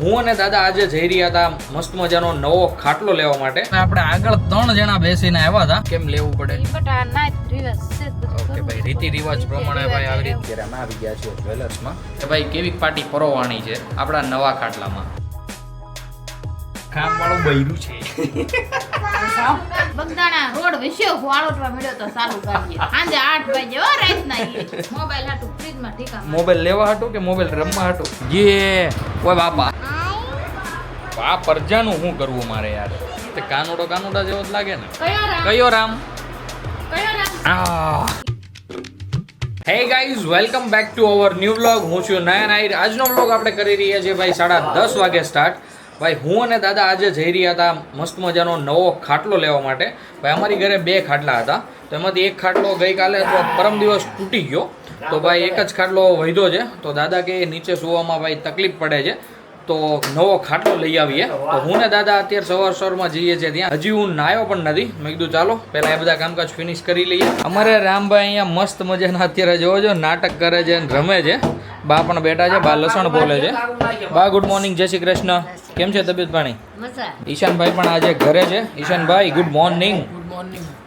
હું અને દાદા આજે જઈ રહ્યા હતા મસ્ત મજાનો નવો ખાટલો લેવા માટે. આપણે આગળ 3 જણા બેસીને આવ્યા હતા. કેમ લેવું પડે? ઓકે ભાઈ, રીતિ રિવાજ પ્રમાણે ભાઈ આવી રીતે અમે આવી ગયા છીએ જ્વેલર્સમાં કે ભાઈ કેવી પાર્ટી પરોવાણી છે આપણા નવા ખાટલામાં. કામ વાળું બૈરું છે. બગદાણા રોડ વિશે વાળોટવા મળ્યો તો ચાલુ કરીએ. સાંજે 8 વાગે હો રાતના મોબાઈલ હાટુ ફ્રીજમાં ઠીકા. મોબાઈલ લેવા હાટુ કે મોબાઈલ રમવા હાટુ? યે ઓય બાપા. આ પરજાનું શું કરવું મારે યાર? તે કાનુડા જેવો જ લાગે ને. કયો Ram? Hey guys, welcome back to our new vlog. હું છું નયન આહિર. આજનો વ્લોગ આપણે કરી રહ્યા છીએ ભાઈ 10:30 વાગે સ્ટાર્ટ. ભાઈ હું અને દાદા આજે જઈ રહ્યા હતા મસ્ત મજાનો નવો ખાટલો લેવા માટે. ભાઈ અમારી ઘરે 2 ખાટલા હતા, તો એમાંથી એક ખાટલો ગઈકાલે અથવા પરમ દિવસ તૂટી ગયો, તો ભાઈ એક જ ખાટલો વધ્યો છે. તો દાદા કે નીચે સુવામાં ભાઈ તકલીફ પડે છે, તો નવો ખાટલો લઈ આવીએ. તો હું ને દાદા અત્યારે સવારમાં જઈએ છીએ ત્યાં. હજી હું નાયો પણ નથી. મેં કીધું ચાલો પહેલા એ બધા કામકાજ ફિનિશ કરી લઈએ. અમારે રામભાઈ અહીંયા મસ્ત મજાના અત્યારે જોવો છો નાટક કરે છે અને રમે છે. બા પણ બેઠા છે, બા લસણ બોલે છે. બા ગુડ મોર્નિંગ, જય શ્રી કૃષ્ણ. કેમ છે તબિયત પાણી? ઈશાનભાઈ પણ આજે ઘરે છે. ઈશાનભાઈ ગુડ મોર્નિંગ.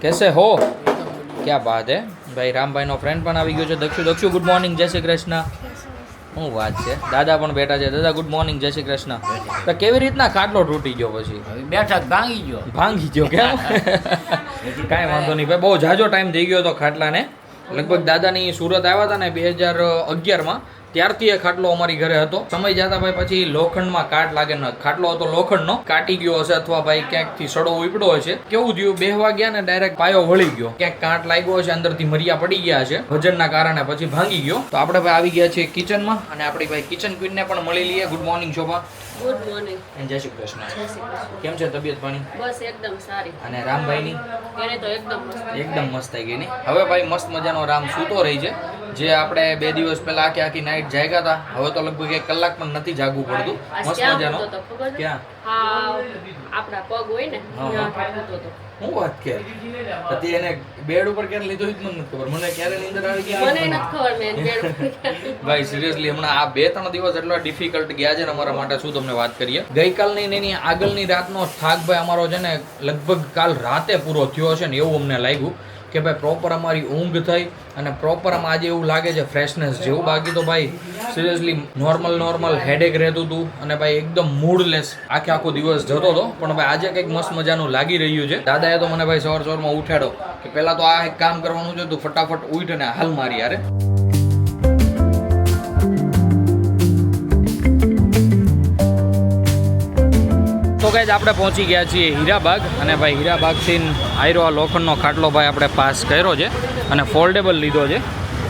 કેસે હો? ક્યાં બાત હે ભાઈ. રામભાઈનો ફ્રેન્ડ પણ આવી ગયો છે, દક્ષુ. ગુડ મોર્નિંગ, જય શ્રી કૃષ્ણ. શું વાત છે? દાદા પણ બેઠા છે. દાદા ગુડ મોર્નિંગ, જય શ્રી કૃષ્ણ. તો કેવી રીતના ખાટલો તૂટી ગયો? પછી બેઠક ભાંગી ગયો કેમ? કાંઈ વાંધો નહીં ભાઈ, બહુ જાજો ટાઈમ થઈ ગયો હતો ખાટલાને. લગભગ દાદાની સુરત આવ્યા હતા ને 2011માં, ત્યારથી એ ખાટલો અમારી ઘરે હતો. સમય જતા ભાઈ પછી લોખંડમાં કાટ લાગે ને, ખાટલો હતો લોખંડનો, કાટી ગયો હશે અથવા ભાઈ ક્યાંકથી સડો ઉપડ્યો હશે. કેવું થયું, બેહવા ગયા ને ડાયરેક્ટ પાયો વળી ગયો, ક્યાંક કાટ લાગ્યો હશે, અંદરથી મરિયા પડી ગયા છે વજનના કારણે, પછી ભાંગી ગયો. તો આપણે ભાઈ આવી ગયા છીએ કિચનમાં અને આપણી ભાઈ કિચન ક્વીનને પણ મળી લઈએ. Good morning Shobha. Good morning. જય શ્રી કૃષ્ણ. કેમ છે તબિયત પાણી? બસ એકદમ સારી. અને રામભાઈની? એને તો એકદમ મસ્ત થઈ ગઈ ને. હવે ભાઈ મસ્ત મજાનો રામ સૂતો રહી છે. જે આપણે 2 દિવસ પહેલા આખી નાઈટ જાગ્યા હતા, હવે તો લગભગ 1 કલાક પણ નથી જાગવું પડતું. મસ્ત મજાનો. ક્યાં? આપણા પગ હોય ને હું વાત કે હતી એને બેડ ઉપર ક્યારે લીધો જ મને નથી ખબર. મને ક્યારે નીંદર આવી ગઈ મને નથી ખબર. મેં બેડ ભાઈ સિરિયસલી હમણાં આ 2-3 દિવસ એટલા ડિફિકલ્ટ ગયા છે ને અમારા માટે, શું તમને વાત કરીએ. ગઈકાલની ને એની આગળની રાતનો થાક ભાઈ અમારો છે ને લગભગ કાલ રાતે પૂરો થયો હશે ને એવું અમને લાગ્યું કે ભાઈ પ્રોપર અમારી ઊંઘ થઈ અને પ્રોપર આમ આજે એવું લાગે છે ફ્રેશનેસ જેવું. બાકી તો ભાઈ સિરિયસલી નોર્મલ હેડેક રહેતું હતું અને ભાઈ એકદમ મૂડલેસ આખો દિવસ જતો હતો. પણ ભાઈ આજે કંઈક મસ્ત મજાનું લાગી રહ્યું છે. દાદાએ તો મને ભાઈ સવારમાં ઉઠાડો કે પહેલાં તો આ એક કામ કરવાનું છે, તું ફટાફટ ઉઠ અને હાલ મારી યારે. તો ગાઈઝ આપણે પહોંચી ગયા છીએ હીરાબાગ અને ભાઈ હીરાબાગથી આયરો આ લોખંડનો ખાટલો ભાઈ આપણે પાસ કર્યો છે અને ફોલ્ડેબલ લીધો છે,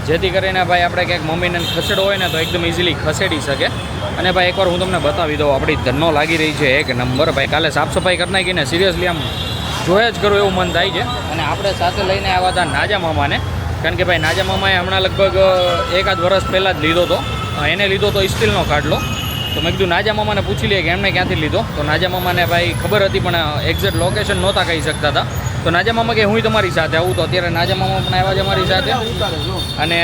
જેથી કરીને ભાઈ આપણે ક્યાંક મમ્મીને ખસેડવો હોય ને તો એકદમ ઇઝીલી ખસેડી શકે. અને ભાઈ એકવાર હું તમને બતાવી દઉં, આપણી ધનો લાગી રહી છે 1 નંબર. ભાઈ કાલે સાફ સફાઈ કરી નાખીને સિરિયસલી આમ જોયા જ કરું એવું મન થાય છે. અને આપણે સાથે લઈને આવ્યા હતા નાજા મામાને, કારણ કે ભાઈ નાજા મામાએ હમણાં લગભગ 1-8 વર્ષ પહેલાં જ લીધો હતો. એને લીધો તો સ્ટીલનો ખાટલો. તો મેં કીધું નાજા મામાને પૂછી લઈએ કે એમને ક્યાંથી લીધો. તો નાજા મામાને ભાઈ ખબર હતી પણ એક્ઝેક્ટ લોકેશન નહોતા કહી શકતા હતા. તો નાજા મામા કે હું તમારી સાથે આવું. તો અત્યારે નાજા મામા પણ આવ્યા છે અમારી સાથે અને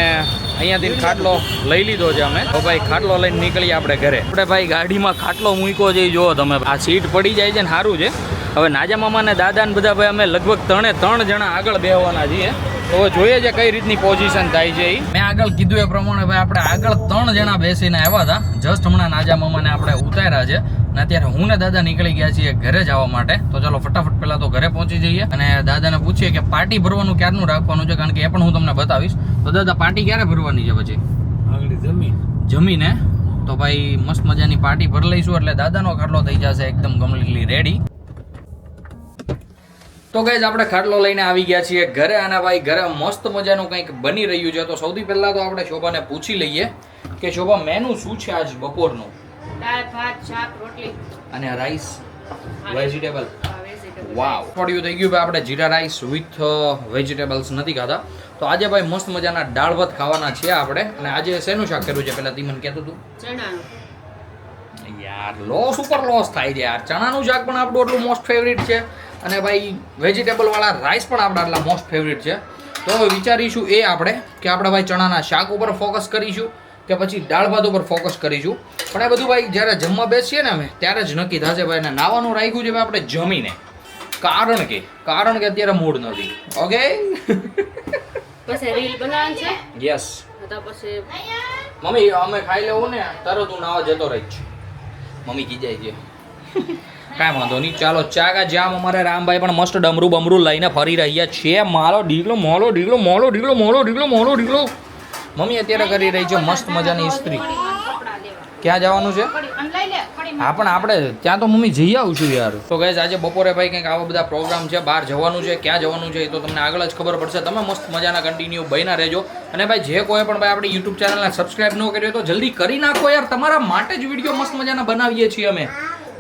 અહીંયાથી ખાટલો લઈ લીધો છે અમે. તો ભાઈ ખાટલો લઈને નીકળીએ આપણે ઘરે. આપણે ભાઈ ગાડીમાં ખાટલો મૂક્યો છે, જુઓ તમે. આ સીટ પડી જાય છે ને સારું છે. હવે નાજા મામા ને દાદા ને બધા ભાઈ અમે લગભગ 3 જણા આગળ બેહવાના છીએ. તો જોઈએ છે કઈ રીતની પોઝિશન થાય છે. મેં આગળ કીધું એ પ્રમાણે ભાઈ આપણે આગળ 3 જણા બેસીને આવ્યા હતા. જસ્ટ હમણાં નાજા મામાને આપણે ઉતાર્યા છે અને અત્યારે હું ને દાદા નીકળી ગયા છીએ ઘરે જવા માટે. તો ચાલો ફટાફટ પહેલા તો ઘરે પહોંચી જઈએ અને દાદાને પૂછીએ કે પાર્ટી ભરવાનું ક્યારનું રાખવાનું છે, કારણ કે એ પણ હું તમને બતાવીશ. તો દાદા પાર્ટી ક્યારે ભરવાની છે? પછી જમીને તો ભાઈ મસ્ત મજાની પાર્ટી ભરી લઈશું એટલે દાદાનો ખાટલો થઈ જશે એકદમ કમ્પ્લીટલી રેડી. તો ગાઈઝ આપણે ખાટલો લઈને આવી ગયા છીએ ઘરે અને ભાઈ ઘરે મસ્ત મજાનું કંઈક બની રહ્યું છે. તો સૌથી પહેલા તો આપણે શોભાને પૂછી લઈએ કે શોભા મેનુ શું છે આજ બપોરનું? દાળ ભાત શાક રોટલી અને રાઈસ વેજીટેબલ. વાવ, પડ્યું થઈ ગયું ભાઈ. આપણે જીરા રાઈસ વિથ વેજીટેબલ્સ નથી ખાતા. તો આજે ભાઈ મસ્ત મજાના દાળ ભાત ખાવાના છે આપણે. અને આજે શેનું શાક કર્યું છે પહેલા તી મને કહેતું તું? ચણાનું. યાર લોસ ઉપર લોસ થાય છે યાર. ચણાનું શાક પણ આપણું એટલું મોસ્ટ ફેવરિટ છે અને ભાઈ વેજીટેબલ વાળા રાઈસ પણ આપણા આટલા મોસ્ટ ફેવરિટ છે. તો હવે વિચારીશું એ આપણે કે આપણે ભાઈ ચણાના શાક ઉપર ફોકસ કરીશું કે પછી દાળ ભાત ઉપર ફોકસ કરીશું. પણ એ બધું ભાઈ જ્યારે જમવા બેસીએ ને અમે ત્યારે જ નક્કી થશે ભાઈ. ને નાવાનું રાખ્યું છે ભાઈ આપણે જમીને, કારણ કે અત્યારે મૂડ નથી. ઓકે પછી રીલ બનાવવાનું છે. યસ તો પછી મમ્મી અમે ખાઈ લેવું ને તરત હું નાવા જતો રહીશ. મમ્મી કીજાય છે. કાંઈ વાંધો નહીં, ચાલો ચાગા જામ. અમારે રામભાઈ પણ મસ્ત ડમરું બમરું લઈને ફરી રહ્યા છે. મારો ઢીકલો મોલો ઢીકલો મોલો ઢીકલો મોલો ઢીકલો મોલો ઢીકલો. મમ્મી અત્યારે કરી રહી છે મસ્ત મજાની ઇસ્ત્રી. ક્યાં જવાનું છે? હા પણ આપણે ત્યાં તો મમ્મી જઈ આવશું યાર. તો ગાઈઝ આજે બપોરે ભાઈ કંઈક આવા બધા પ્રોગ્રામ છે, બહાર જવાનું છે. ક્યાં જવાનું છે એ તો તમને આગળ જ ખબર પડશે. તમે મસ્ત મજાના કન્ટિન્યુ બન્યા રહેજો. અને ભાઈ જે કોઈ પણ ભાઈ આપણી યુટ્યુબ ચેનલને સબસ્ક્રાઇબ ન કર્યો તો જલ્દી કરી નાખો યાર. તમારા માટે જ વિડીયો મસ્ત મજાના બનાવીએ છીએ અમે,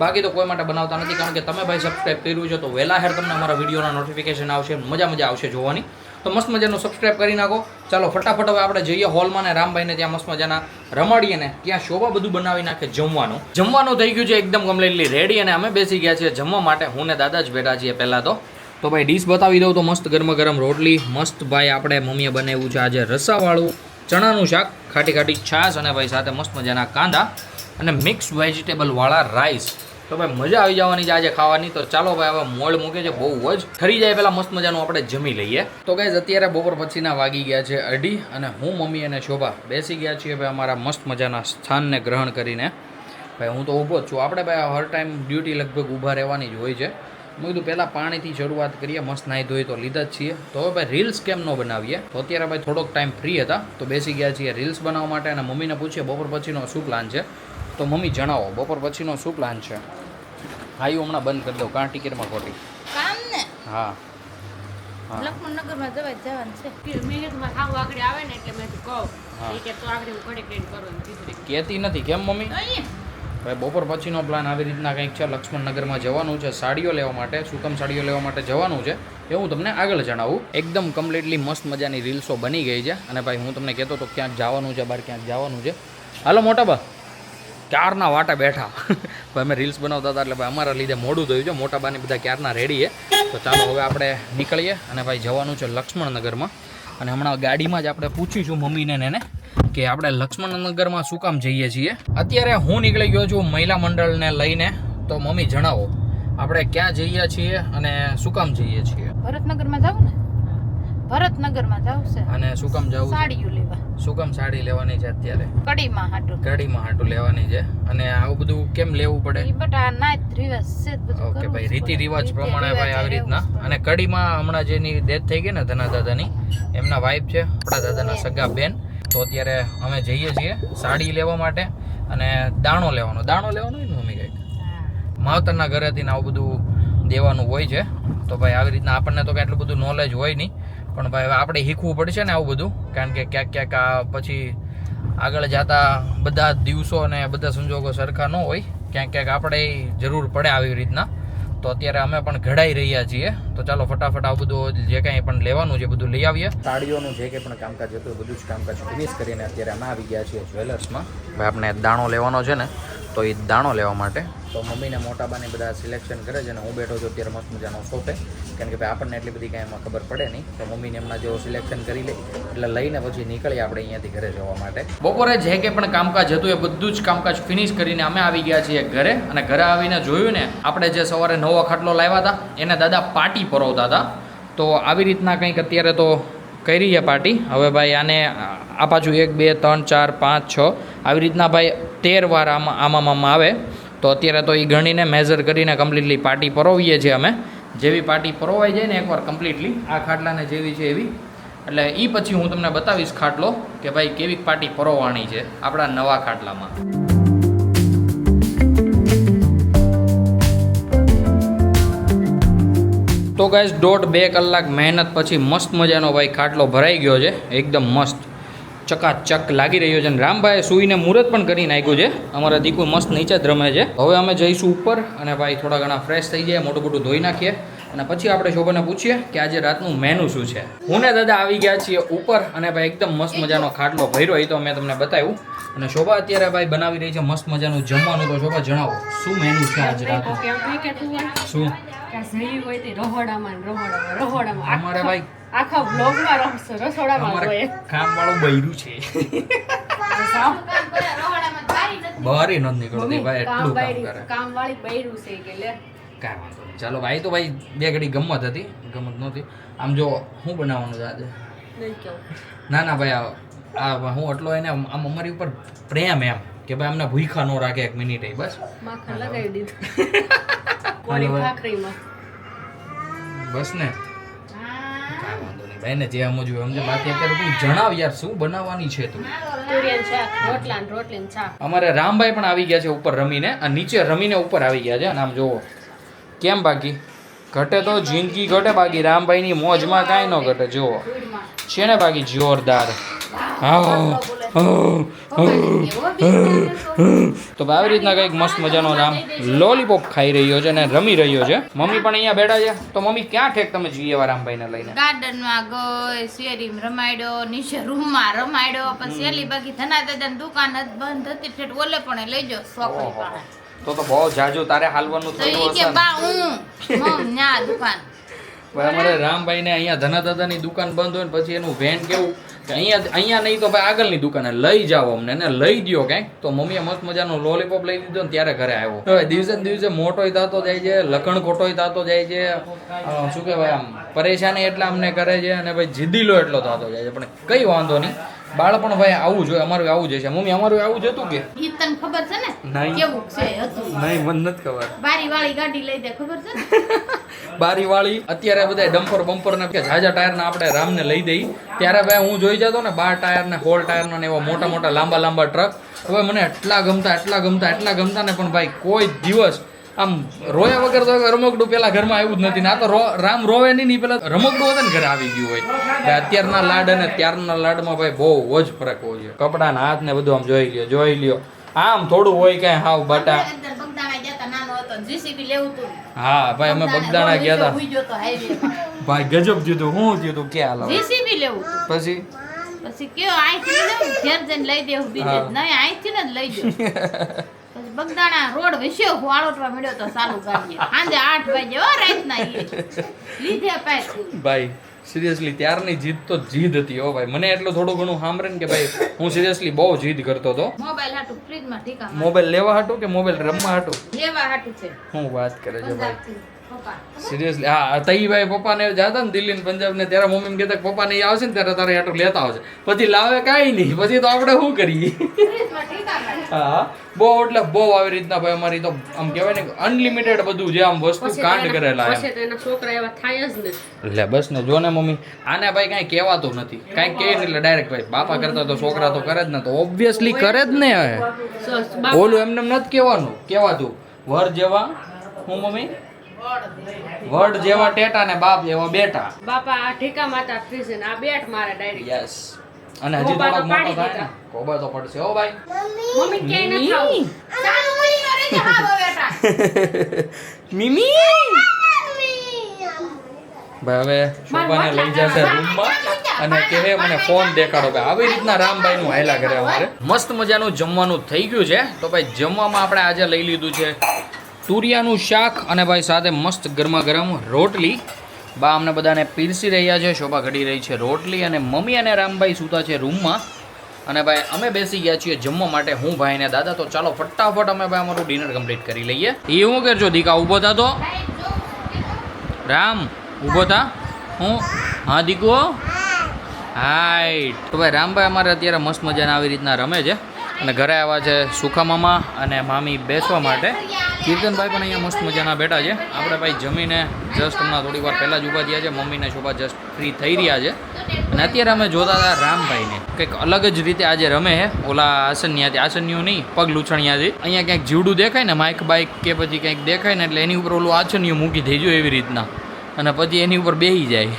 બાકી તો કોઈ માટે બનાવતા નથી. કારણ કે તમે ભાઈ સબસ્ક્રાઇબ કર્યું છે તો વહેલા હેર તમને અમારા વિડીયોના નોટિફિકેશન આવશે, મજા આવશે જોવાની. તો મસ્ત મજાનું સબસ્ક્રાઇબ કરી નાખો. ચાલો ફટાફટ હવે આપણે જઈએ હોલમાં ને રામભાઈને ત્યાં મસ્ત મજાના રમાડીએ ને ત્યાં શોભા બધું બનાવી નાખે. જમવાનું થઈ ગયું છે એકદમ કમ્પ્લીટલી રેડી અને અમે બેસી ગયા છીએ જમવા માટે. હું ને દાદા જ બેઠા છીએ પહેલાં તો ભાઈ ડીશ બતાવી દઉં તો મસ્ત ગરમ રોટલી, મસ્ત ભાઈ આપણે મમ્મીએ બનાવ્યું છે આજે રસાવાળું ચણાનું શાક, ખાટી છાશ અને ભાઈ સાથે મસ્ત મજાના કાંદા અને મિક્સ વેજીટેબલવાળા રાઈસ. તો ભાઈ મજા આવી જવાની છે આજે ખાવાની. તો ચાલો ભાઈ હવે મોડ મૂકે છે બહુ જ, ખરી જાય પહેલાં મસ્ત મજાનું આપણે જમી લઈએ. તો ગાઈઝ અત્યારે બપોર પછીના વાગી ગયા છે 2:30 અને હું મમ્મી અને શોભા બેસી ગયા છીએ ભાઈ અમારા મસ્ત મજાના સ્થાનને ગ્રહણ કરીને. ભાઈ હું તો ઊભો જ છું. આપણે ભાઈ હર ટાઈમ ડ્યુટી લગભગ ઊભા રહેવાની જ હોય છે. મેં કીધું પહેલાં પાણીથી શરૂઆત કરીએ, મસ્ત નાહી ધોઈ તો લીધા જ છીએ. તો હવે ભાઈ રીલ્સ કેમ ન બનાવીએ. તો અત્યારે ભાઈ થોડોક ટાઈમ ફ્રી હતા તો બેસી ગયા છીએ રીલ્સ બનાવવા માટે. અને મમ્મીને પૂછીએ બપોર પછીનો શું પ્લાન છે. તો મમ્મી જણાવો બપોર પછીનો શું પ્લાન છે. હા હું હમણાં બંધ કરી દઉં કાં ટિકિટમાં ખોટી કામ ને. હા લક્ષ્મણનગરમાં જવાનું છે. મેં કીધું હાવ આગળ આવે ને એટલે મેં કહું કે તો આગળ હું ઘડી ઘડી કરવાનું કીધું. કહેતી નથી કેમ મમ્મી? ભાઈ બપોર પછીનો પ્લાન આવી રીતના કંઈક છે. લક્ષ્મણનગરમાં જવાનું છે સાડીઓ લેવા માટે, સુકમ સાડીઓ લેવા માટે જવાનું છે. એ હું તમને આગળ જણાવું. એકદમ કમ્પ્લીટલી મસ્ત મજાની રીલ્સો બની ગઈ છે. અને ભાઈ હું તમને કહેતો તો ક્યાંક જવાનું છે, બહાર ક્યાંક જવાનું છે. હાલો મોટા બા, ક્યારના વાટા બેઠા ભાઈ અમે રીલ્સ બનાવતા હતા એટલે ભાઈ અમારા લીધે મોડું થયું છે. મોટા બાની બધા ક્યારના રેડી છે. તો ચાલો હવે આપણે નીકળીએ અને ભાઈ જવાનું છે લક્ષ્મણનગરમાં. અને હમણાં ગાડીમાં જ આપણે પૂછીશું મમ્મીને ને કે આપણે લક્ષ્મણનગરમાં શું કામ જઈએ છીએ. અત્યારે હું નીકળી ગયો છું મહિલા મંડળને લઈને. તો મમ્મી જણાવો આપણે ક્યાં જઈએ છીએ અને શું કામ જઈએ છીએ. ભરતનગરમાં જાવ ને, ભરતનગરમાં જાવ છે. અને શું કામ જવું? સાડીઓ લેવા. શું કામ સાડી લેવાની છે અત્યારે? કડીમાં હાટું લેવાની છે. અને આવું બધું કેમ લેવું પડે? ઈ બટા નાત રિવાજ છે બધું. ઓકે ભાઈ રીતિ રિવાજ પ્રમાણે ભાઈ આવી રીતના. અને કડીમાં હમણાં જેની ડેથ થઈ ગઈ ને ધના દાદાની, એમના વાઈફ છે આપણા દાદાના સગા બેન. તો અત્યારે અમે જઈએ છીએ સાડી લેવા માટે અને દાણો લેવાનો હોય ને મમ્મી કંઈક માવતરના ઘરેથી ને આવું બધું દેવાનું હોય છે. તો ભાઈ આવી રીતના આપણને તો એટલું બધું નોલેજ હોય નહીં, પણ ભાઈ આપણે શીખવું પડશે ને આવું બધું. કારણ કે ક્યાંક આ પછી આગળ જતા બધા દિવસો અને બધા સંજોગો સરખા ન હોય, ક્યાંક આપણે જરૂર પડે આવી રીતના. તો અત્યારે અમે પણ ઘડાઈ રહ્યા છીએ. તો ચાલો ફટાફટ આ બધું જે કાંઈ પણ લેવાનું છે બધું લઈ આવીએ. સાડીઓનું જે કંઈ પણ કામકાજ હતું બધું જ કામકાજ ફિનિશ કરીને અત્યારે અમે આવી ગયા છીએ જ્વેલર્સમાં. ભાઈ આપણે દાણો લેવાનો છે ને તો એ દાણો લેવા માટે તો મમ્મીને મોટાબાને બધા સિલેક્શન કરે છે. અને હું બેઠો છું અત્યારે મસ્ત મજાનો સોફે, કારણ કે ભાઈ આપણને એટલી બધી કાંઈ એમાં ખબર પડે નહીં. તો મમ્મીને એમના જેવો સિલેક્શન કરી લે એટલે લઈને પછી નીકળીએ આપણે અહીંયાથી ઘરે જવા માટે. બપોરે જે કંઈ પણ કામકાજ હતું એ બધું જ કામકાજ ફિનિશ કરીને અમે આવી ગયા છીએ ઘરે. અને ઘરે આવીને જોયું ને આપણે જે સવારે નવો ખાટલો લાવ્યા હતા એને દાદા પાટી પરોવતા હતા. તો આવી રીતના કંઈક અત્યારે તો કરી છે પાર્ટી. હવે ભાઈ આને આ પાછું 1 2 3 4 5 6 આવી રીતના ભાઈ 13 વાર આમાં આવે. તો અત્યારે તો એ ગણીને મેઝર કરીને કમ્પ્લીટલી પાર્ટી પરોવીએ છીએ અમે. જેવી પાર્ટી પરોવાઈ જાય ને એકવાર કમ્પ્લીટલી આ ખાટલાને જેવી છે એવી, એટલે એ પછી હું તમને બતાવીશ ખાટલો કે ભાઈ કેવી પાર્ટી પરોવવાની છે આપણા નવા ખાટલામાં. તો ગાઈઝ 1.5-2 કલાક મહેનત પછી મસ્ત મજાનો ભાઈ ખાટલો ભરાઈ ગયો છે. એકદમ મસ્ત ચકાચક લાગી રહ્યો છે. અને રામભાઈ સૂઈને મુહૂર્ત પણ કરી નાખ્યું છે. અમારા દીકુ મસ્ત નીચે જ રમે છે. હવે અમે જઈશું ઉપર અને ભાઈ થોડા ઘણા ફ્રેશ થઈ જાય, મોટું મોટું ધોઈ નાખીએ અને પછી આપણે શોભાને પૂછીએ કે આજે રાતનું મેનુ શું છે. હું ને દાદા આવી ગયા છીએ ઉપર અને ભાઈ એકદમ મસ્ત મજાનો ખાટલો ભર્યો એ તો મેં તમને બતાવ્યું. અને શોભા અત્યારે ભાઈ બનાવી રહી છે મસ્ત મજાનું જમવાનું. તો શોભા જણાવો શું મેનુ છે આજે રાતનું? શું અમારે ભાઈ આખા બ્લોગમાં રસોડામાં અમારે કામ વાળું બૈરું છે. કામ કરે, રવાડામાં બારી નથી. બહારી નથી નીકળતી ભાઈ, એટલું કામ કરે. કામવાળી બૈરું છે કે લે. કાંઈ વાંધો નહીં. ચાલો ભાઈ, તો ભાઈ બે ઘડી ગમત હતી, ગમત નહોતી. આમ જો શું બનાવવાનું છે આજે? નહીં કેવું. ના ભાઈ, આ હું એટલો એને આમ અમારી ઉપર પ્રેમ એમ કે ભાઈ અમને ભૂખા ન રાખે એક મિનિટ બસ. માખણ લગાવી દીધું. કોરી ભાખરીમાં. બસ ને કાંઈ વાંધો નહીં ભાઈ, ને જે સમજવું સમજે. બાકી અત્યારે તું જણાવ યાર, શું બનાવવાની છે તું? તુરિયાનું શાક, રોટલી ને શાક. અમારે રામભાઈ પણ આવી ગયા છે ઉપર રમીને, અને નીચે રમીને ઉપર આવી ગયા છે. અને આમ જોવો કેમ, બાકી ઘટે તો જિંદગી ઘટે, બાકી રામભાઈની મોજમાં કાંઈ ન ઘટે. જુઓ છે ને બાકી જોરદાર. તો આવી રીતના કંઈક મસ્ત મજાનો રામ લોલીપોપ ખાઈ રહ્યો છે અને રમી રહ્યો છે. મમ્મી પણ અહીંયા બેઠા છે. તો મમ્મી ક્યાં ઠેક તમે જઈએ એવા રામભાઈને લઈને? ગાર્ડનમાં ગઈ, શેરીમાં રમાડ્યો, નીચે રૂમમાં રમાડ્યો, પછી શેલી બાકી ધના દાદાની દુકાન જ બંધ હતી, ઠેઠ ઓલે પણ લઈ ગયો છોકરી પાસે. તો બહુ જાજુ તારે હાલવાનું તો થયું ઈ કે હશે ને? બા હું ન્યા દુકાન. ભાઈ અમારે રામભાઈને અહીંયા ધના દાદાની દુકાન બંધ હોય ને પછી એનું વેન કેવું કે અહીંયા નહીં તો ભાઈ આગળની દુકાને લઈ જાઓ અમને, ને લઈ દ્યો કંઈક. તો મમ્મીએ મસ્ત મજાનો લોલીપોપ લઈ દીધો ને ત્યારે ઘરે આવ્યો. હવે દિવસે ને દિવસે મોટોય થતો જાય છે, લખણ ખોટોય થતો જાય છે. શું કહેવાય, આમ પરેશાની એટલા અમને કરે છે, અને ભાઈ જીદીલો એટલો થતો જાય છે. પણ કઈ વાંધો નહીં, બાળપણ ભાઈ આવું જોઈએ, અમારું આવું જ છે. મમ્મી અમારું આવું જ હતું કે ઈ તને ખબર છે ને નહીં. કેવું છે હતું? નહીં, મને નથી ખબર. બારી વાળી ગાડી લઈ દે, ખબર છે ને? બારી વાળી અત્યારે બધા ડમ્પર બમ્પર ને કે ઝાઝા ટાયર ના આપણે રામને લઈ દઈ, ત્યારે ભાઈ હું જોઈ જતો ને 12 ટાયર ને 16 ટાયર ને એવા મોટા મોટા લાંબા ટ્રક. હવે મને એટલા ગમતા ને, પણ ભાઈ કોઈ દિવસ આમ રોયા વગર તો રમકડું પેલા ઘરમાં આવ્યું જ નથી. ના તો રામ રોવે નહીં, પેલા રમકડું હોતે ને ઘરે આવી ગયું હોય. ભાઈ અત્યારના લાડ અને ત્યારના લાડમાં ભાઈ બહુ જ ફરક હોય છે. કપડાના હાથ ને બધું આમ જોઈ લ્યો. આમ થોડું હોય કઈ હાવ બટા. અંદર બગદાણા ગયા તા, નાનો હતો, જીસીબી લેવું તું. હા ભાઈ, અમે બગદાણા ગયા હતા હુઈ ગયો તો હાઈવેમાં. ભાઈ, ગજબ જીતું. હું જીતું ક્યાં હાલ જીસીબી લેવું તું. પછી કયો અહીંથી લઈ લેવું, ઘેર જઈને લઈ દેવું બીજે જ. નહીં, અહીંથી ને જ લઈ જાઉં. પછી બગદાણા રોડ વિશ્યો વાળોટવા મળ્યો તો ચાલુ ગાડીએ. સાંજે 8 વાગે હો રાતના ઈ લીધે પાય. ભાઈ સિરિયસલી ત્યારની જીદ તો જીદ હતી હો ભાઈ. મને એટલું થોડું ઘણું સાંભળે ને કે ભાઈ હું સિરિયસલી બહુ જીદ કરતો હતો. મોબાઈલ હાટું ફ્રીજમાં ઠીકા મોબાઈલ લેવા હાટું કે મોબાઈલ રમવા હાટું? લેવા હાટું છે. હું વાત કરે છે ભાઈ, પપ્પા સિરિયસલી. હા, તઈ ભાઈ પપ્પાને જતા ને દિલ્હી ને પંજાબ ને, ત્યારે મમ્મી એમ કહેતા પપ્પા ને આવશે ને ત્યારે તારે હાટું લેતા આવશે. પછી લાવે કાંઈ નહીં, પછી તો આપણે શું કરીએ? ફ્રીજમાં ઠીકા કરે. હા, બહુ એટલે બહુ આવી રીતના ભાઈ અમારી તો આમ કહેવાય ને અનલિમિટેડ બધું જે આમ વસ્તુ કાંડ કરેલા એમ. એના છોકરા એવા થાય જ ને. એટલે બસ ને જો ને મમ્મી, આને ભાઈ કાંઈ કહેવાતું નથી. કાંઈ કહે ને એટલે ડાયરેક્ટ ભાઈ બાપા કરતા તો છોકરા તો કરે જ ને, તો ઓબ્વિયસલી કરે જ ને. હવે ઓલું એમને નથી કહેવાતું. વર જેવા હું મમ્મી, વડ જેવા ટેટા ને બાપ જેવા બેટા. બાપા આ ઠીકા માતા ફ્રીજ ને આ બેટ મારે ડાયરેક્ટ. યસ. અને હજી થોડોક મોટો થાય ને કોબા તો પડશે હો ભાઈ. મમ્મી ક્યાંય ન ખાવું. ચાલુ મળી ન રહેજે હા બેટા. મિમી ભાઈ હવે શોભાને લઈ જશે રૂમમાં અને કહે મને ફોન દેખાડો. ભાઈ આવી રીતના રામભાઈ નું હાયલા કરે અમારે. મસ્ત મજાનું જમવાનું થઈ ગયું છે. તો ભાઈ જમવામાં આપણે આજે લઈ લીધું છે તુરિયાનું શાક અને ભાઈ સાથે મસ્ત ગરમા ગરમ રોટલી. બા અમને બધાને પીરસી રહ્યા છે. શોભા ઘડી રહી છે રોટલી, અને મમ્મી અને રામભાઈ સૂતા છે રૂમમાં. અને ભાઈ અમે બેસી ગયા છીએ જમવા માટે, હું ભાઈ ને દાદા. તો ચાલો ફટાફટ અમે ભાઈ અમારું ડિનર કમ્પ્લીટ કરી લઈએ. એ હું કરજો દીકા, ઊભો થા તો. રામ ઊભો થા. હું હા દીકો હાઈટ. તો ભાઈ રામભાઈ અમારે અત્યારે મસ્ત મજાના આવી રીતના રમે છે. અને ઘરે આવ્યા છે સુખા મામા અને મામી બેસવા માટે. કીર્તનભાઈ પણ અહીંયા મસ્ત મજાના બેઠા છે. આપણે ભાઈ જમીને જસ્ટ હમણાં થોડી વાર પહેલાં જ ઊભા થયા છે. મમ્મીને શોભા જસ્ટ ફ્રી થઈ રહ્યા છે. અને અત્યારે અમે જોતા હતા રામભાઈને કંઈક અલગ જ રીતે આજે રમે છે. ઓલા આસનિયું નહીં, પગ લૂછણિયાથી. અહીંયા ક્યાંક જીવડું દેખાય ને, માઇક બાઇક કે પછી કંઈક દેખાય ને, એટલે એની ઉપર ઓલું આસનિયું મૂકી દેજો એવી રીતના, અને પછી એની ઉપર બેસી જાય.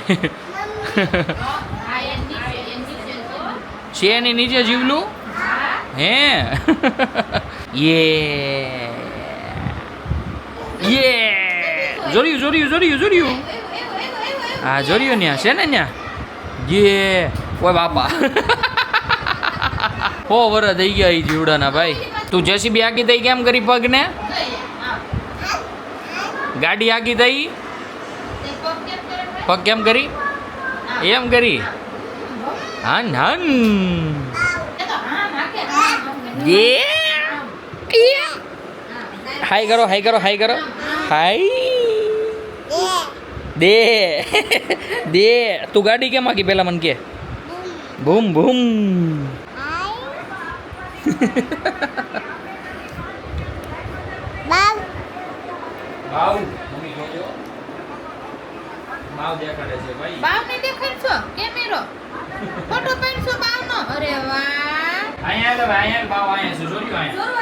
છે એની નીચે જીવલું હે. જોર્યું હા, જોર્યું ન્યા છે ને ન્યા. ઓય બાપા. હો વરસ થઈ ગયા એ જીવડાના ભાઈ. તું જેસીબી આગી થઈ કેમ કરી પગને? ગાડી આગી થઈ પગ કેમ કરી? એમ કરી. હન હન હાય કરો હાય કરો હાય કરો હાય દે દે તું ગાડી કેમ આકી પેલા મને કે બૂમ બૂમ બાવ મમ્મી જોજો બાવ દેખાડે છે ભાઈ બાવને દેખાડશો કેમેરો ફોટો પાડશો બાવનો અરે વાહ અહીંયા લે અહીંયા બાવ અહીંયા છે જોજો અહીંયા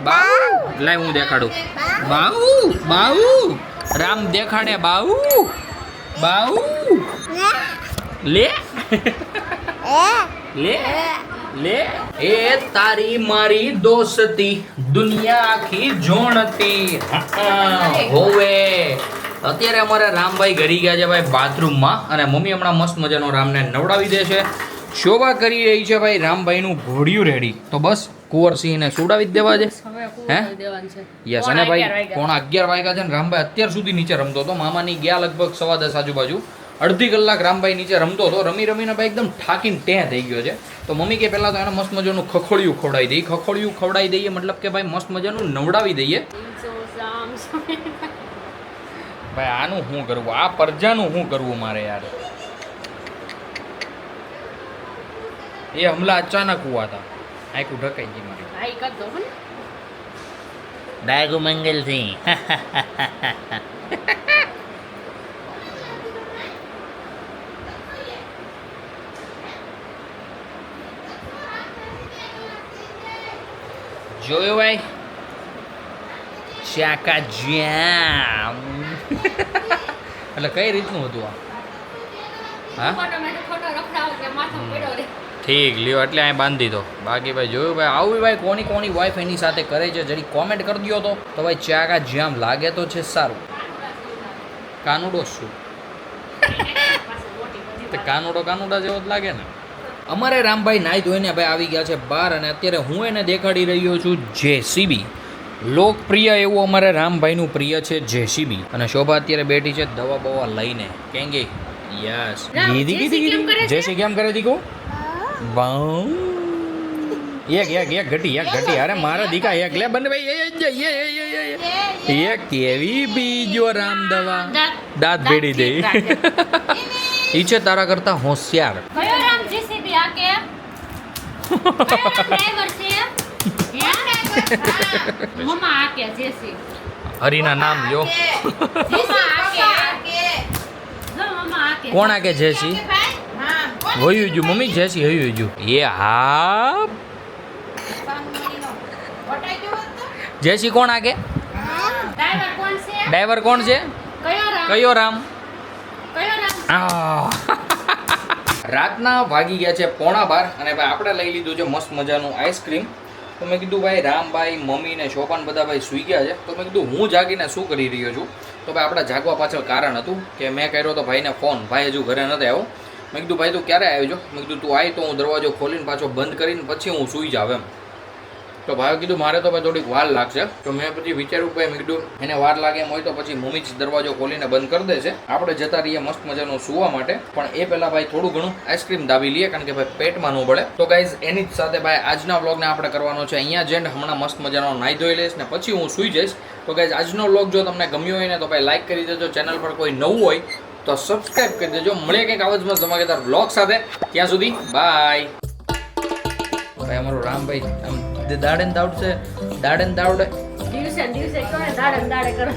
બાવ લાય હું દેખાડું બાવ બાવ રામ દેખાડે બાવ બાવ લે લે લે એ તારી મારી દોસ્તી દુનિયા આખી જોણતી હોવે અત્યારે અમારે રામભાઈ ઘરી ગયા છે ભાઈ બાથરૂમમાં અને મમ્મી હમણાં મસ્ત મજાનો રામને નવડાવી દે છે શોભા કરી રહી છે ભાઈ રામભાઈનું ઘોડિયું રેડી તો બસ કુંવરસિંહને સુડાવી જ દેવા છે હે યસ અને ભાઈ 11:30 વાગ્યા છે ને રામભાઈ અત્યાર સુધી નીચે રમતો હતો મામાની ગયા લગભગ 10:15 આજુબાજુ અડધી કલાક રામભાઈ નીચે રમતો હતો રમી રમીને ભાઈ એકદમ થાકીને ટેં થઈ ગયો છે તો મમ્મી કે પહેલાં તો એને મસ્ત મજાનું ખખોડિયું ખવડાવી દઈએ ખખોડિયું ખવડાવી દઈએ મતલબ કે ભાઈ મસ્ત મજાનું નવડાવી દઈએ ભાઈ આનું શું કરવું આ પરજાનું શું કરવું મારે યાર એ હમલા અચાનક હુઆ હતા આંખું ઢકાઈ ગઈ મારી ડાયગુ મંગલ સિંહ જોયો ભાઈ ચાકા જામ એટલે કઈ રીતનું હતું આ હા ઠીક લ્યો એટલે અહીં બાંધી દો બાકી ભાઈ જોયું ભાઈ આવું ભાઈ કોની કોની વાઈફ એની સાથે કરે છે જરી કોમેન્ટ કરી દો તો ભાઈ ચાકા જામ લાગે તો છે સારું કાનુડો શું કાનુડો કાનુડા જેવો જ લાગે ને અમારે રામભાઈ નાઈ ધોઈને ભાઈ આવી ગયા છે બહાર અને અત્યારે હું એને દેખાડી રહ્યો છું જેસીબી લોકપ્રિય એવું અમારે રામભાઈનું પ્રિય છે જેસીબી અને શોભા અત્યારે બેઠી છે દવા બવા લઈને કેમ કે યસ જેસી કેમ કરે દીકો બાઉ એક એક એક ઘટી અરે મારા દીકા એક લે બંને ભાઈ એક કેવી બીજો રામ દવા દાંત ભેડી દે ઈ છે તારા કરતા હોશિયાર કયો રામ જેસીબી આ કે કયો ડ્રાઈવર છે મમ્મા આ કે જેસી હરીના નામ લ્યો મમ્મા આ કે મમ્મા આ કે કોણ આ કે જેસી હા હોયું જો મમ્મી જેસી હોયું જો એ હા જેસી કોણ આ કે ડ્રાઈવર કોણ છે ડ્રાઈવર કોણ છે કયો રામ રાતના વાગી ગયા છે 11:15 અને ભાઈ આપણે લઈ લીધું છે મસ્ત મજાનું આઈસ્ક્રીમ તો મેં કીધું ભાઈ રામભાઈ મમ્મી ને શોભાન બધા ભાઈ સૂઈ ગયા છે તો મેં કીધું હું જાગીને શું કરી રહ્યો છું તો ભાઈ આપણા જાગવા પાછળ કારણ હતું કે મેં કર્યો તો ભાઈને ફોન ભાઈ હજુ ઘરે નથી આવ્યો મેં કીધું ભાઈ તું ક્યારે આવ્યો છો મેં કીધું તું આવી તો હું દરવાજો ખોલીને પાછો બંધ કરીને પછી હું સૂઈ જાવ એમ તો ભાઈ કીધું મારે તો ભાઈ થોડીક વાર લાગશે તો મેં પછી વિચાર્યું ભાઈ મેં કીધું એને વાર લાગે એમ હોય તો પછી મમ્મી જ દરવાજો ખોલીને બંધ કરી દેશે આપણે જતા રહીએ મસ્ત મજાનું સૂવા માટે પણ એ પહેલાં ભાઈ થોડું ઘણું આઈસ્ક્રીમ દાબી લઈએ કારણ કે ભાઈ પેટમાં ન પડે તો ગાઈઝ એની જ સાથે ભાઈ આજના વ્લોગને આપણે કરવાનો છે અહીંયા જેન્ડ હમણાં મસ્ત મજાનો નાહી ધોઈ લઈશ ને પછી હું સૂઈ જઈશ તો ગાઈઝ આજનો વ્લોગ જો તમને ગમ્યો હોય ને તો ભાઈ લાઈક કરી દેજો ચેનલ પર કોઈ નવું હોય તો સબસ્ક્રાઈબ કરી દેજો મળીએ કંઈક આવાજમાં ધમાકેદાર વ્લોગ સાથે ત્યાં સુધી બાય ભાઈ અમારો રામભાઈ આમ દાડે દાવડે દિવસે દિવસે કોને દાડે કરે